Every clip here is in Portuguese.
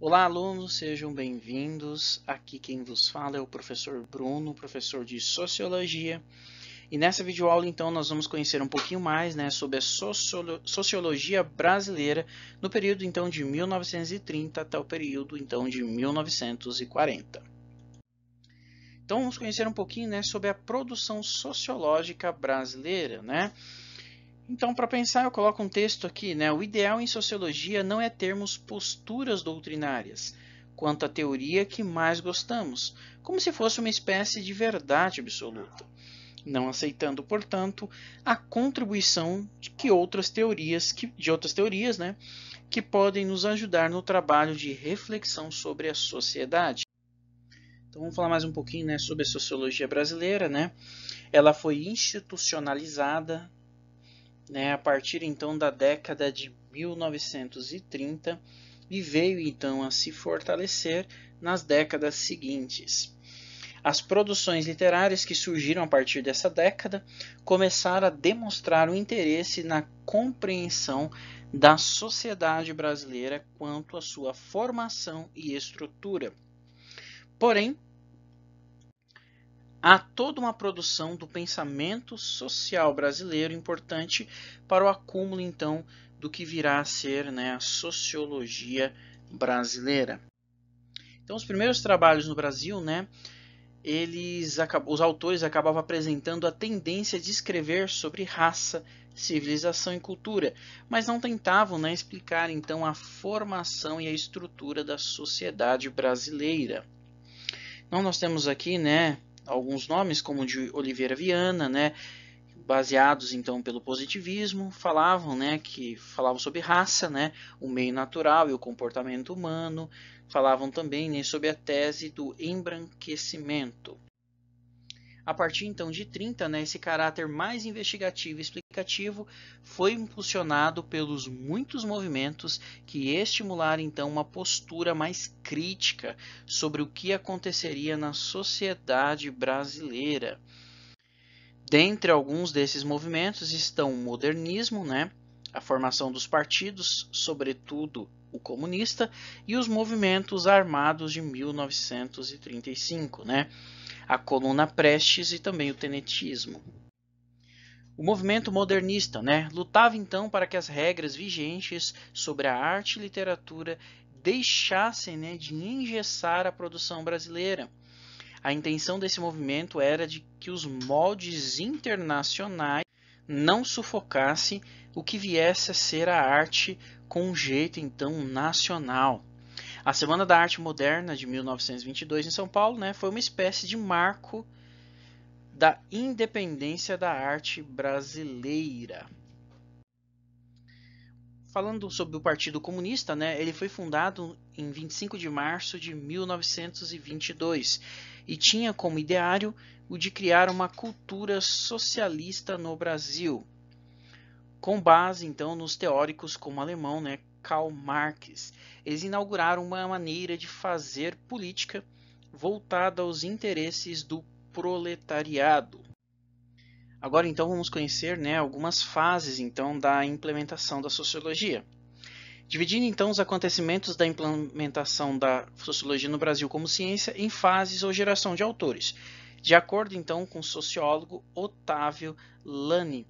Olá, alunos, sejam bem-vindos. Aqui quem vos fala é o professor Bruno, professor de Sociologia. E nessa videoaula, então, nós vamos conhecer um pouquinho mais, sobre a sociologia brasileira no período, então, de 1930 até o período, então, de 1940. Então, vamos conhecer um pouquinho, sobre a produção sociológica brasileira, Então, para pensar, eu coloco um texto aqui, O ideal em sociologia não é termos posturas doutrinárias, quanto à teoria que mais gostamos, como se fosse uma espécie de verdade absoluta, não aceitando, portanto, a contribuição de outras teorias, que podem nos ajudar no trabalho de reflexão sobre a sociedade. Então, vamos falar mais um pouquinho, sobre a sociologia brasileira, Ela foi institucionalizada a partir então da década de 1930 e veio então a se fortalecer nas décadas seguintes. As produções literárias que surgiram a partir dessa década começaram a demonstrar o interesse na compreensão da sociedade brasileira quanto à sua formação e estrutura. Porém, há toda uma produção do pensamento social brasileiro importante para o acúmulo, então, do que virá a ser a sociologia brasileira. Então, os primeiros trabalhos no Brasil, os autores acabavam apresentando a tendência de escrever sobre raça, civilização e cultura, mas não tentavam explicar, então, a formação e a estrutura da sociedade brasileira. Então, nós temos aqui, alguns nomes como de Oliveira Viana, baseados então pelo positivismo, falavam sobre raça, o meio natural e o comportamento humano, falavam também sobre a tese do embranquecimento. A partir então de 30, esse caráter mais investigativo e explicativo foi impulsionado pelos muitos movimentos que estimularam então uma postura mais crítica sobre o que aconteceria na sociedade brasileira. Dentre alguns desses movimentos estão o modernismo, a formação dos partidos, sobretudo o comunista, e os movimentos armados de 1935, a coluna Prestes e também o tenetismo. O movimento modernista lutava então para que as regras vigentes sobre a arte e literatura deixassem de engessar a produção brasileira. A intenção desse movimento era de que os moldes internacionais não sufocassem o que viesse a ser a arte com um jeito então nacional. A Semana da Arte Moderna de 1922 em São Paulo foi uma espécie de marco da independência da arte brasileira. Falando sobre o Partido Comunista, ele foi fundado em 25 de março de 1922 e tinha como ideário o de criar uma cultura socialista no Brasil, com base então nos teóricos como o alemão Karl Marx. Eles inauguraram uma maneira de fazer política voltada aos interesses do proletariado. Agora então vamos conhecer algumas fases então da implementação da sociologia. Dividindo então os acontecimentos da implementação da sociologia no Brasil como ciência em fases ou geração de autores, de acordo então com o sociólogo Otávio Lani.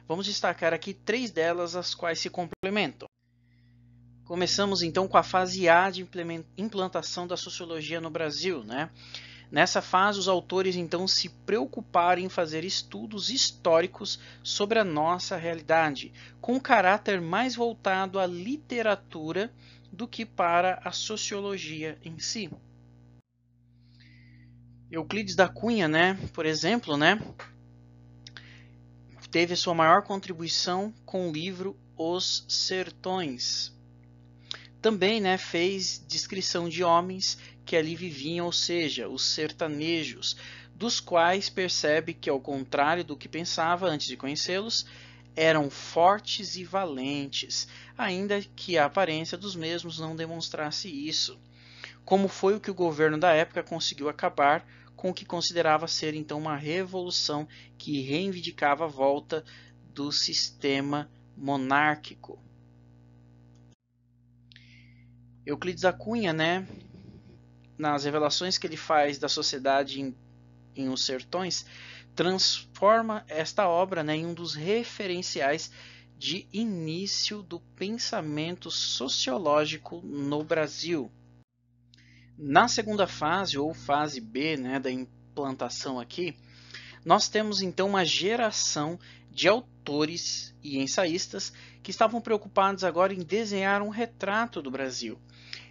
Vamos destacar aqui 3 delas, as quais se complementam. Começamos então com a fase A de implantação da sociologia no Brasil, Nessa fase, os autores então se preocuparam em fazer estudos históricos sobre a nossa realidade, com um caráter mais voltado à literatura do que para a sociologia em si. Euclides da Cunha, por exemplo, teve sua maior contribuição com o livro Os Sertões. Também fez descrição de homens que ali viviam, ou seja, os sertanejos, dos quais percebe que, ao contrário do que pensava antes de conhecê-los, eram fortes e valentes, ainda que a aparência dos mesmos não demonstrasse isso. Como foi o que o governo da época conseguiu acabar com o que considerava ser então uma revolução que reivindicava a volta do sistema monárquico. Euclides da Cunha, né, nas revelações que ele faz da sociedade em Os Sertões, transforma esta obra, né, em um dos referenciais de início do pensamento sociológico no Brasil. Na segunda fase, ou fase B, né, da implantação aqui, nós temos então uma geração de autores e ensaístas que estavam preocupados agora em desenhar um retrato do Brasil.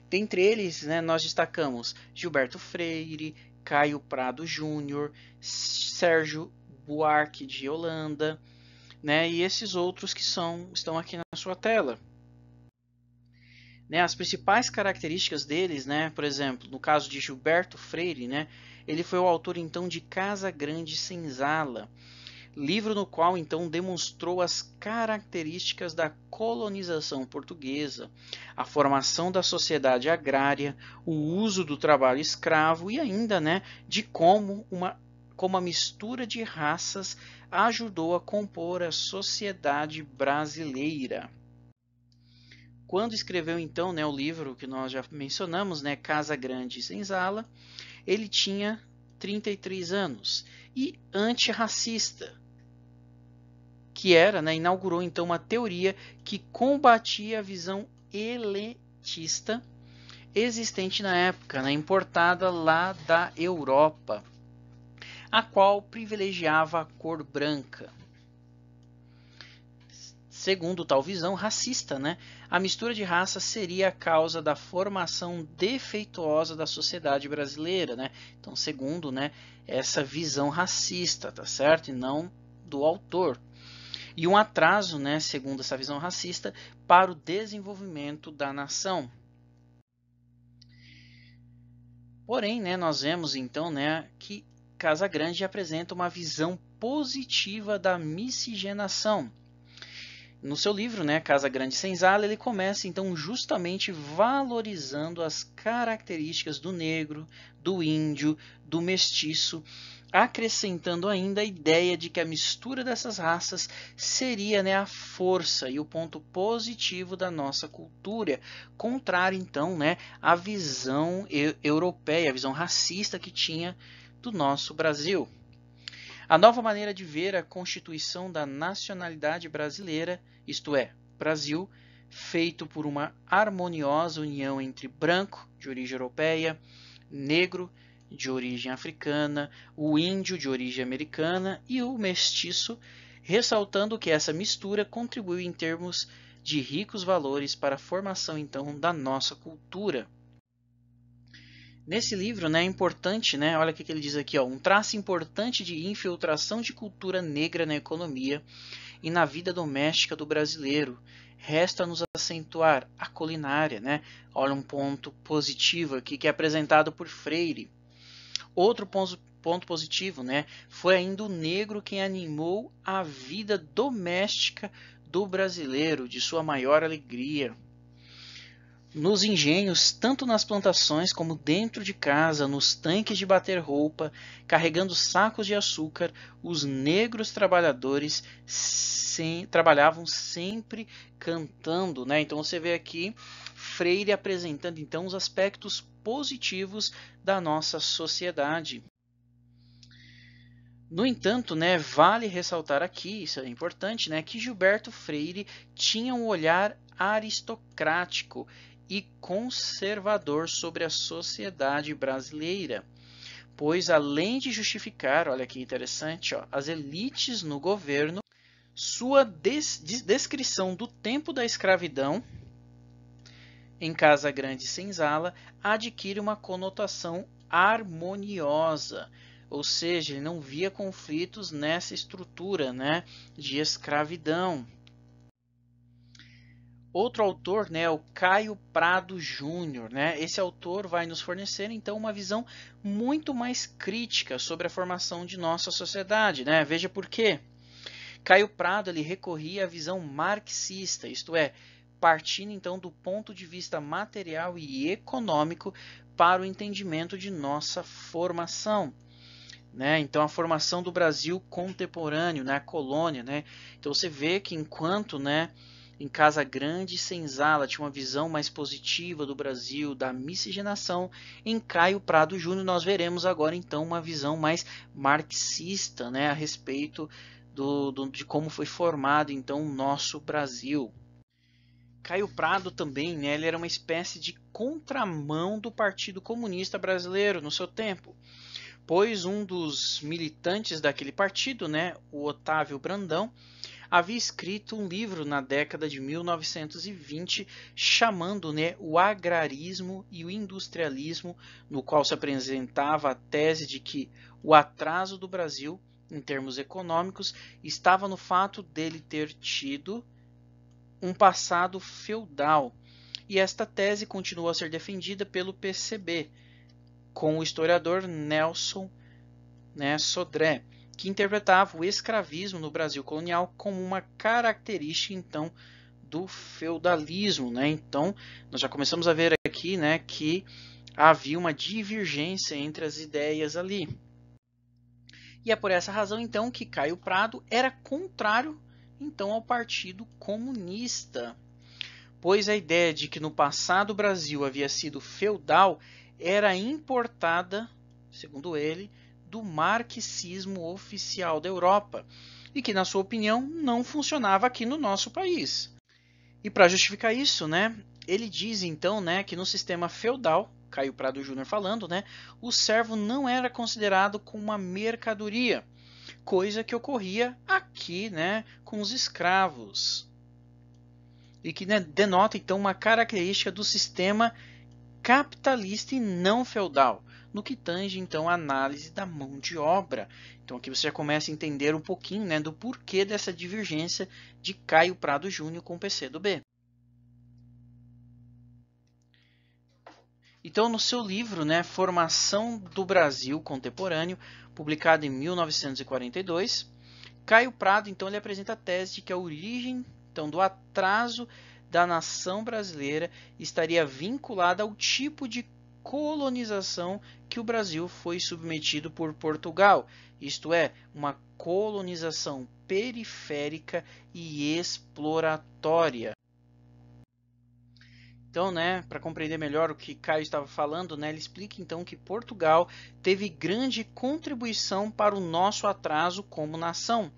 Dentre eles, né, nós destacamos Gilberto Freire, Caio Prado Júnior, Sérgio Buarque de Holanda, né, e esses outros que estão aqui na sua tela. Né, as principais características deles, né, por exemplo, no caso de Gilberto Freire, né, ele foi o autor então de Casa Grande Senzala, livro no qual então demonstrou as características da colonização portuguesa, a formação da sociedade agrária, o uso do trabalho escravo e ainda, né, de como a mistura de raças ajudou a compor a sociedade brasileira. Quando escreveu então, né, o livro que nós já mencionamos, né, Casa Grande Senzala, ele tinha 33 anos e antirracista, que era, né, inaugurou então uma teoria que combatia a visão elitista existente na época, né, importada lá da Europa, a qual privilegiava a cor branca. Segundo tal visão racista, né, a mistura de raças seria a causa da formação defeituosa da sociedade brasileira, né? Então, segundo, né, essa visão racista, tá certo? E não do autor. E um atraso, né, segundo essa visão racista, para o desenvolvimento da nação. Porém, né, nós vemos então, né, que Casagrande apresenta uma visão positiva da miscigenação. No seu livro, né, Casa Grande Senzala, ele começa então justamente valorizando as características do negro, do índio, do mestiço, acrescentando ainda a ideia de que a mistura dessas raças seria, né, a força e o ponto positivo da nossa cultura, contrário então, né, à visão europeia, a visão racista que tinha do nosso Brasil. A nova maneira de ver a constituição da nacionalidade brasileira, isto é, Brasil, feito por uma harmoniosa união entre branco, de origem europeia, negro, de origem africana, o índio, de origem americana, e o mestiço, ressaltando que essa mistura contribuiu em termos de ricos valores para a formação então da nossa cultura. Nesse livro, né, é importante, né, olha o que ele diz aqui, ó, um traço importante de infiltração de cultura negra na economia e na vida doméstica do brasileiro. Resta-nos acentuar a culinária, né? Olha um ponto positivo aqui que é apresentado por Freire. Outro ponto positivo, né, foi ainda o negro quem animou a vida doméstica do brasileiro, de sua maior alegria. Nos engenhos, tanto nas plantações como dentro de casa, nos tanques de bater roupa, carregando sacos de açúcar, os negros trabalhadores trabalhavam sempre cantando, né? Então você vê aqui Freire apresentando então os aspectos positivos da nossa sociedade. No entanto, né, vale ressaltar aqui, isso é importante, né, que Gilberto Freire tinha um olhar aristocrático e conservador sobre a sociedade brasileira, pois além de justificar, olha que interessante, ó, as elites no governo, sua descrição do tempo da escravidão em Casa Grande Senzala adquire uma conotação harmoniosa, ou seja, ele não via conflitos nessa estrutura, né, de escravidão. Outro autor, né, o Caio Prado Júnior, né? Esse autor vai nos fornecer então uma visão muito mais crítica sobre a formação de nossa sociedade, né? Veja por quê. Caio Prado ele recorria à visão marxista, isto é, partindo então do ponto de vista material e econômico para o entendimento de nossa formação. Né? Então a formação do Brasil contemporâneo, né? A colônia, né? Então você vê que enquanto, né, em Casa Grande Senzala tinha uma visão mais positiva do Brasil, da miscigenação. Em Caio Prado Júnior nós veremos agora então uma visão mais marxista, né, a respeito de como foi formado então o nosso Brasil. Caio Prado também, né, ele era uma espécie de contramão do Partido Comunista Brasileiro no seu tempo, pois um dos militantes daquele partido, né, o Otávio Brandão, havia escrito um livro na década de 1920 chamando, né, o agrarismo e o industrialismo, no qual se apresentava a tese de que o atraso do Brasil, em termos econômicos, estava no fato dele ter tido um passado feudal. E esta tese continuou a ser defendida pelo PCB, com o historiador Nelson, né, Sodré, que interpretava o escravismo no Brasil colonial como uma característica então do feudalismo, né? Então nós já começamos a ver aqui, né, que havia uma divergência entre as ideias ali. E é por essa razão então que Caio Prado era contrário então ao Partido Comunista, pois a ideia de que no passado o Brasil havia sido feudal era importada, segundo ele, do marxismo oficial da Europa e que, na sua opinião, não funcionava aqui no nosso país. E para justificar isso, né, ele diz então, né, que no sistema feudal, Caio Prado Júnior falando, né, o servo não era considerado como uma mercadoria, coisa que ocorria aqui, né, com os escravos. E que, né, denota então uma característica do sistema capitalista e não feudal, no que tange então a análise da mão de obra. Então aqui você já começa a entender um pouquinho, né, do porquê dessa divergência de Caio Prado Júnior com o PCdoB. Então no seu livro, né, Formação do Brasil Contemporâneo, publicado em 1942, Caio Prado então ele apresenta a tese de que a origem então do atraso da nação brasileira estaria vinculada ao tipo de colonização que o Brasil foi submetido por Portugal, isto é, uma colonização periférica e exploratória. Então, né, para compreender melhor o que Caio estava falando, né, ele explica então que Portugal teve grande contribuição para o nosso atraso como nação,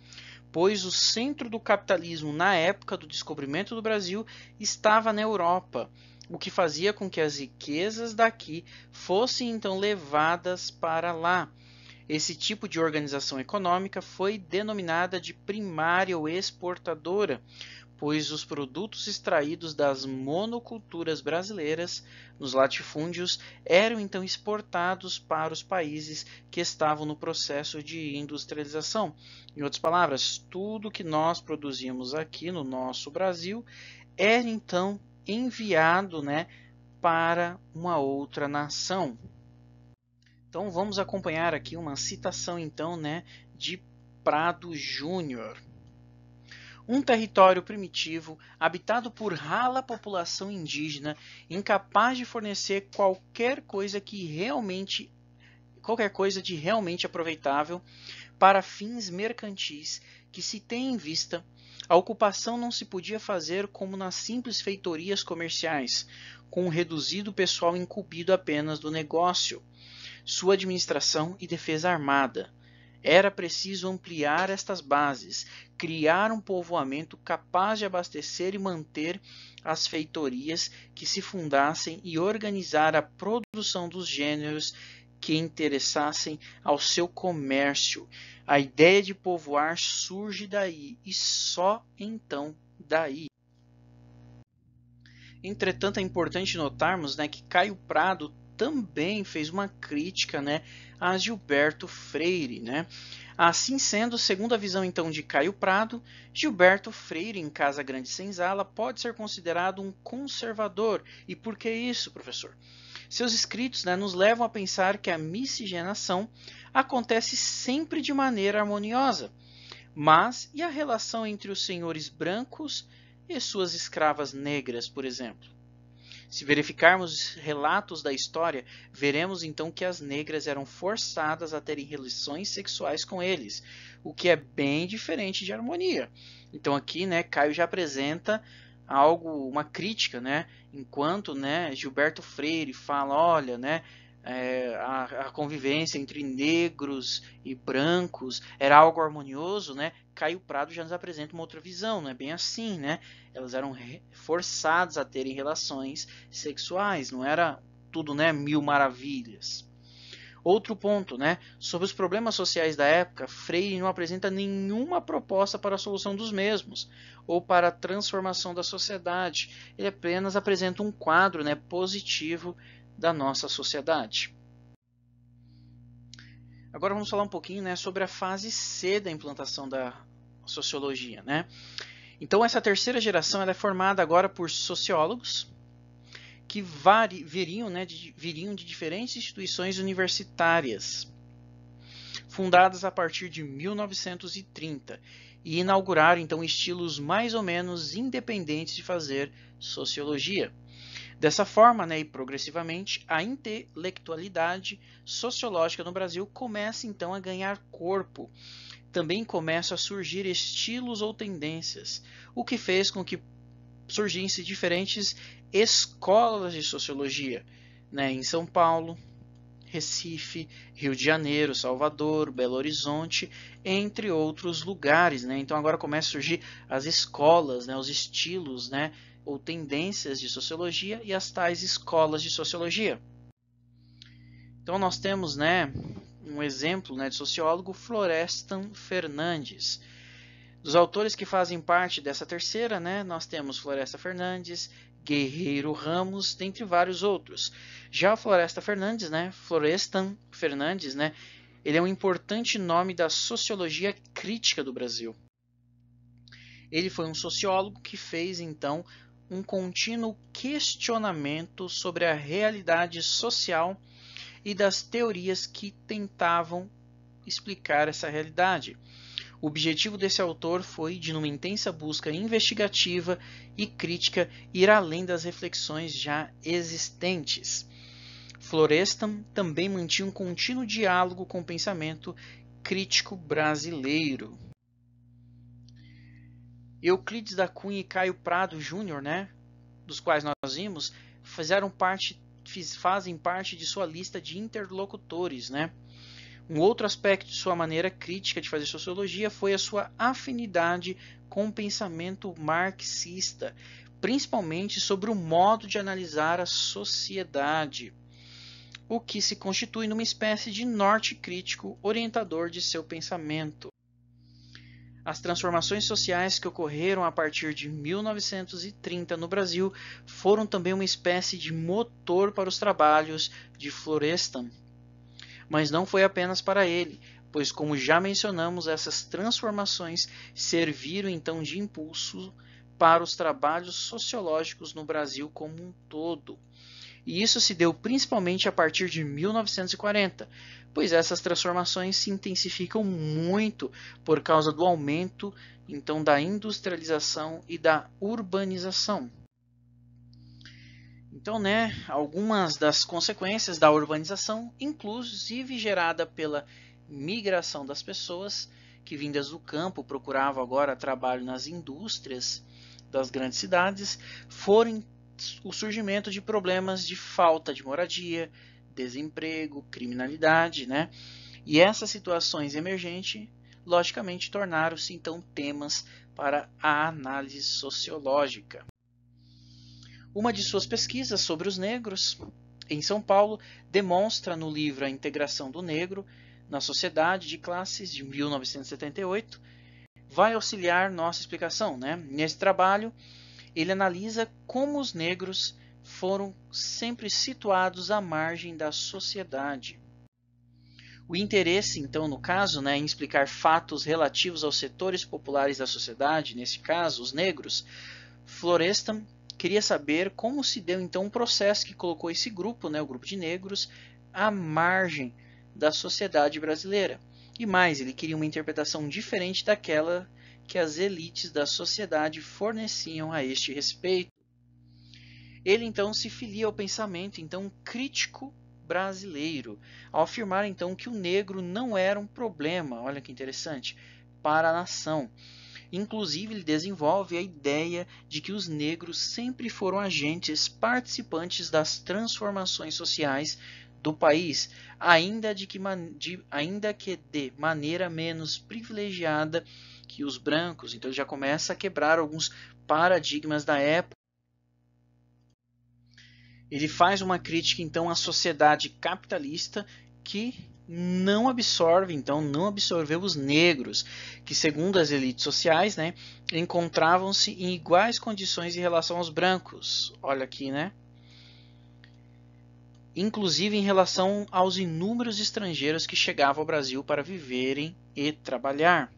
pois o centro do capitalismo na época do descobrimento do Brasil estava na Europa, o que fazia com que as riquezas daqui fossem então levadas para lá. Esse tipo de organização econômica foi denominada de primária ou exportadora, pois os produtos extraídos das monoculturas brasileiras nos latifúndios eram então exportados para os países que estavam no processo de industrialização. Em outras palavras, tudo que nós produzimos aqui no nosso Brasil era então enviado, né, para uma outra nação. Então vamos acompanhar aqui uma citação então, né, de Prado Júnior. Um território primitivo, habitado por rala população indígena, incapaz de fornecer qualquer coisa de realmente aproveitável para fins mercantis que se tem em vista, a ocupação não se podia fazer como nas simples feitorias comerciais, com um reduzido pessoal incumbido apenas do negócio, sua administração e defesa armada. Era preciso ampliar estas bases, criar um povoamento capaz de abastecer e manter as feitorias que se fundassem e organizar a produção dos gêneros que interessassem ao seu comércio. A ideia de povoar surge daí e só então daí. Entretanto, é importante notarmos, né, que Caio Prado também fez uma crítica, né, a Gilberto Freire, né? Assim sendo, segundo a visão então de Caio Prado, Gilberto Freire em Casa Grande Senzala pode ser considerado um conservador. E por que isso, professor? Seus escritos, né, nos levam a pensar que a miscigenação acontece sempre de maneira harmoniosa. Mas e a relação entre os senhores brancos e suas escravas negras, por exemplo? Se verificarmos relatos da história, veremos então que as negras eram forçadas a terem relações sexuais com eles, o que é bem diferente de harmonia. Então aqui, né, Caio já apresenta algo, uma crítica, né? Enquanto, né, Gilberto Freire fala, olha, né, a convivência entre negros e brancos era algo harmonioso, né? Caio Prado já nos apresenta uma outra visão, não é bem assim, né? Elas eram forçadas a terem relações sexuais, não era tudo, né, mil maravilhas. Outro ponto, né, sobre os problemas sociais da época, Freire não apresenta nenhuma proposta para a solução dos mesmos ou para a transformação da sociedade. Ele apenas apresenta um quadro, né, positivo da nossa sociedade. Agora vamos falar um pouquinho, né, sobre a fase C da implantação da sociologia, né? Então essa terceira geração ela é formada agora por sociólogos que viriam de diferentes instituições universitárias, fundadas a partir de 1930, e inauguraram então estilos mais ou menos independentes de fazer sociologia. Dessa forma, né, e progressivamente, a intelectualidade sociológica no Brasil começa então a ganhar corpo. Também começam a surgir estilos ou tendências, o que fez com que surgissem diferentes escolas de sociologia, né, em São Paulo, Recife, Rio de Janeiro, Salvador, Belo Horizonte, entre outros lugares, né? Então agora começam a surgir as escolas, né, os estilos, né, ou tendências de sociologia e as tais escolas de sociologia. Então nós temos, né, um exemplo, né, de sociólogo, Florestan Fernandes. Dos autores que fazem parte dessa terceira, né, nós temos Florestan Fernandes, Guerreiro Ramos, dentre vários outros. Já Florestan Fernandes, né, ele é um importante nome da sociologia crítica do Brasil. Ele foi um sociólogo que fez, então, um contínuo questionamento sobre a realidade social e das teorias que tentavam explicar essa realidade. O objetivo desse autor foi, de numa intensa busca investigativa e crítica, ir além das reflexões já existentes. Florestan também mantinha um contínuo diálogo com o pensamento crítico brasileiro. Euclides da Cunha e Caio Prado Júnior, né, dos quais nós vimos, fazem parte de sua lista de interlocutores, né? Um outro aspecto de sua maneira crítica de fazer sociologia foi a sua afinidade com o pensamento marxista, principalmente sobre o modo de analisar a sociedade, o que se constitui numa espécie de norte crítico orientador de seu pensamento. As transformações sociais que ocorreram a partir de 1930 no Brasil foram também uma espécie de motor para os trabalhos de Florestan. Mas não foi apenas para ele, pois, como já mencionamos, essas transformações serviram então de impulso para os trabalhos sociológicos no Brasil como um todo. E isso se deu principalmente a partir de 1940, pois essas transformações se intensificam muito por causa do aumento então da industrialização e da urbanização. Então, né, algumas das consequências da urbanização, inclusive gerada pela migração das pessoas que vindas do campo procuravam agora trabalho nas indústrias das grandes cidades, foram o surgimento de problemas de falta de moradia, desemprego, criminalidade, né? E essas situações emergentes, logicamente, tornaram-se então temas para a análise sociológica. Uma de suas pesquisas sobre os negros em São Paulo demonstra no livro A Integração do Negro na Sociedade de Classes, de 1978, vai auxiliar nossa explicação, né? Nesse trabalho, ele analisa como os negros foram sempre situados à margem da sociedade. O interesse, então, no caso, né, em explicar fatos relativos aos setores populares da sociedade, nesse caso, os negros, Florestan queria saber como se deu então um processo que colocou esse grupo, né, o grupo de negros, à margem da sociedade brasileira. E mais, ele queria uma interpretação diferente daquela que as elites da sociedade forneciam a este respeito. Ele então se filia ao pensamento então crítico brasileiro, ao afirmar então que o negro não era um problema, olha que interessante, para a nação. Inclusive, ele desenvolve a ideia de que os negros sempre foram agentes participantes das transformações sociais do país, ainda que de maneira menos privilegiada que os brancos. Então ele já começa a quebrar alguns paradigmas da época. Ele faz uma crítica então à sociedade capitalista que não absorveu os negros, que segundo as elites sociais, né, encontravam-se em iguais condições em relação aos brancos. Olha aqui, né? Inclusive em relação aos inúmeros estrangeiros que chegavam ao Brasil para viverem e trabalhar.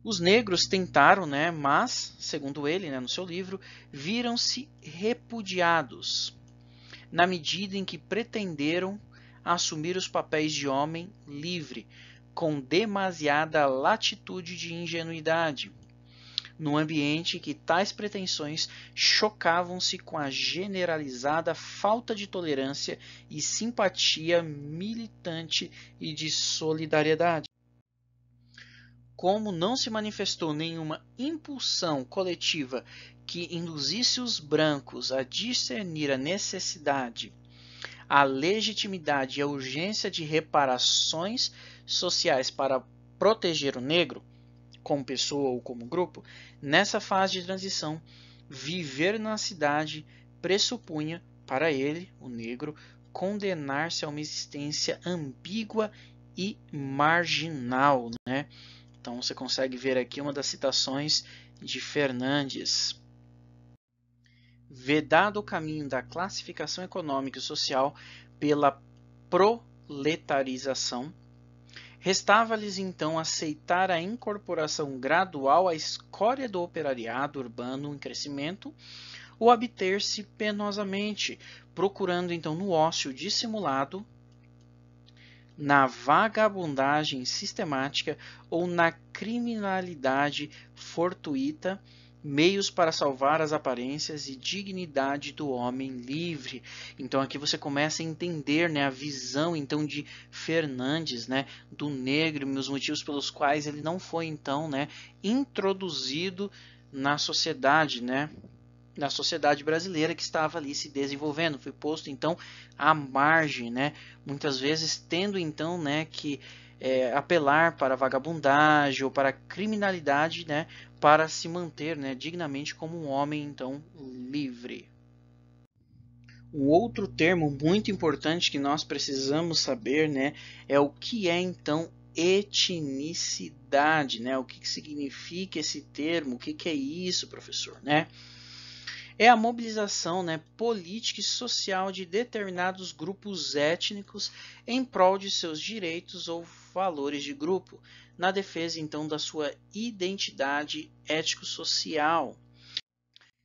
Os negros tentaram, né, mas, segundo ele, né, no seu livro, viram-se repudiados, na medida em que pretenderam assumir os papéis de homem livre, com demasiada latitude de ingenuidade, num ambiente em que tais pretensões chocavam-se com a generalizada falta de tolerância e simpatia militante e de solidariedade. Como não se manifestou nenhuma impulsão coletiva que induzisse os brancos a discernir a necessidade, a legitimidade e a urgência de reparações sociais para proteger o negro, como pessoa ou como grupo, nessa fase de transição, viver na cidade pressupunha, para ele, o negro, condenar-se a uma existência ambígua e marginal, né? Então você consegue ver aqui uma das citações de Fernandes. Vedado o caminho da classificação econômica e social pela proletarização, restava-lhes então aceitar a incorporação gradual à escória do operariado urbano em crescimento, ou abter-se penosamente, procurando então no ócio dissimulado, na vagabundagem sistemática ou na criminalidade fortuita, meios para salvar as aparências e dignidade do homem livre. Então aqui você começa a entender, né, a visão então de Fernandes, né, do negro e os motivos pelos quais ele não foi então, né, introduzido na sociedade, né, na sociedade brasileira que estava ali se desenvolvendo, foi posto então à margem, né? Muitas vezes tendo então, né, que apelar para a vagabundagem ou para a criminalidade, né, para se manter, né, dignamente como um homem então livre. Um outro termo muito importante que nós precisamos saber, né, é o que é então etnicidade, né? O que significa esse termo? O que é isso, professor, né? É a mobilização, né, política e social de determinados grupos étnicos em prol de seus direitos ou valores de grupo, na defesa então da sua identidade ético-social.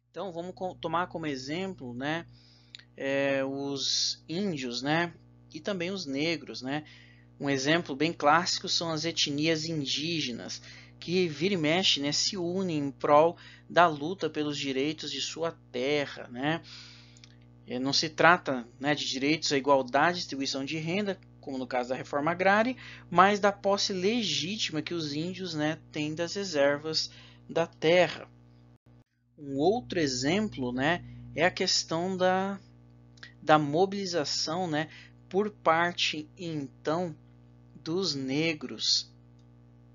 Então vamos tomar como exemplo, né, os índios, né, e também os negros, né. Um exemplo bem clássico são as etnias indígenas, que vira e mexe, né, se unem em prol da luta pelos direitos de sua terra, né? Não se trata, né, de direitos à igualdade de distribuição de renda, como no caso da reforma agrária, mas da posse legítima que os índios, né, têm das reservas da terra. Um outro exemplo, né, é a questão da mobilização, né, por parte então dos negros,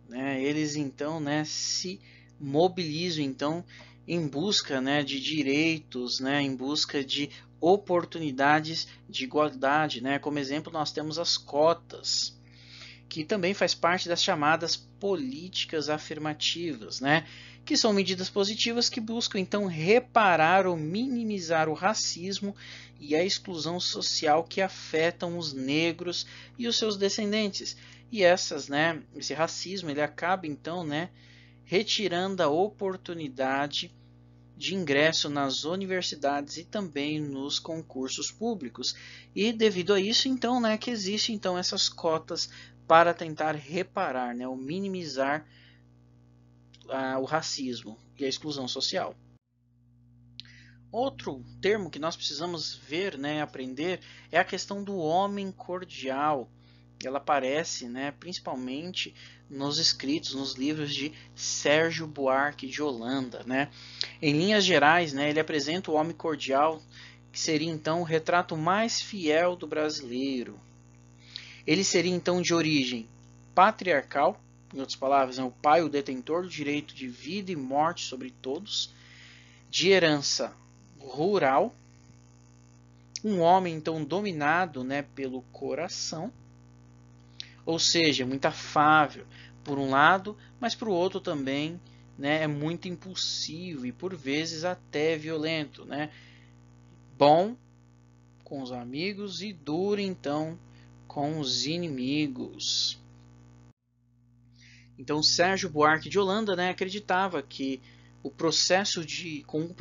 né? Eles então, né, se mobilizam então em busca, né, de direitos, né, em busca de oportunidades de igualdade, né? Como exemplo nós temos as cotas, que também faz parte das chamadas políticas afirmativas, né? Que são medidas positivas que buscam então reparar ou minimizar o racismo e a exclusão social que afetam os negros e os seus descendentes. E esse racismo ele acaba então, né, retirando a oportunidade de ingresso nas universidades e também nos concursos públicos. E devido a isso, então, né, que existem então essas cotas para tentar reparar, né, ou minimizar o racismo e a exclusão social. Outro termo que nós precisamos ver, né, aprender, é a questão do homem cordial, ela aparece, né, principalmente nos escritos, nos livros de Sérgio Buarque de Holanda, né? Em linhas gerais, né, ele apresenta o homem cordial, que seria então o retrato mais fiel do brasileiro. Ele seria então de origem patriarcal, em outras palavras, o pai, o detentor do direito de vida e morte sobre todos, de herança rural, um homem então dominado, né, pelo coração, ou seja, muito afável por um lado, mas por outro também, né, é muito impulsivo e por vezes até violento, né? Bom com os amigos e duro então com os inimigos. Então Sérgio Buarque de Holanda, né, acreditava que com o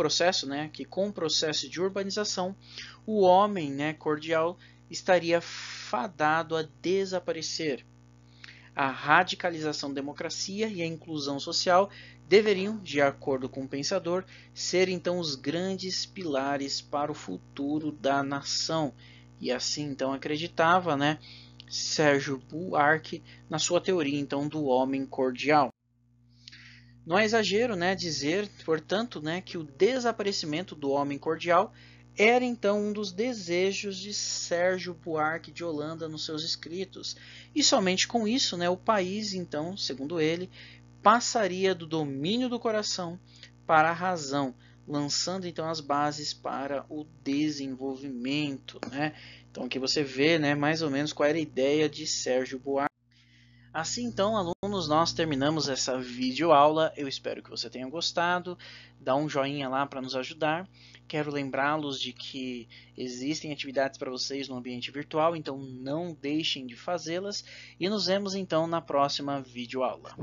processo de urbanização, o homem, né, cordial estaria fadado a desaparecer. A radicalização da democracia e a inclusão social deveriam, de acordo com o pensador, ser então os grandes pilares para o futuro da nação. E assim então acreditava, né, Sérgio Buarque na sua teoria então do homem cordial. Não é exagero, né, dizer, portanto, né, que o desaparecimento do homem cordial era então um dos desejos de Sérgio Buarque de Holanda nos seus escritos. E somente com isso, né, o país, então, segundo ele, passaria do domínio do coração para a razão, lançando então as bases para o desenvolvimento, né? Então aqui você vê, né, mais ou menos qual era a ideia de Sérgio Buarque. Assim então, alunos, nós terminamos essa videoaula. Eu espero que você tenha gostado. Dá um joinha lá para nos ajudar. Quero lembrá-los de que existem atividades para vocês no ambiente virtual, então não deixem de fazê-las. E nos vemos então na próxima videoaula.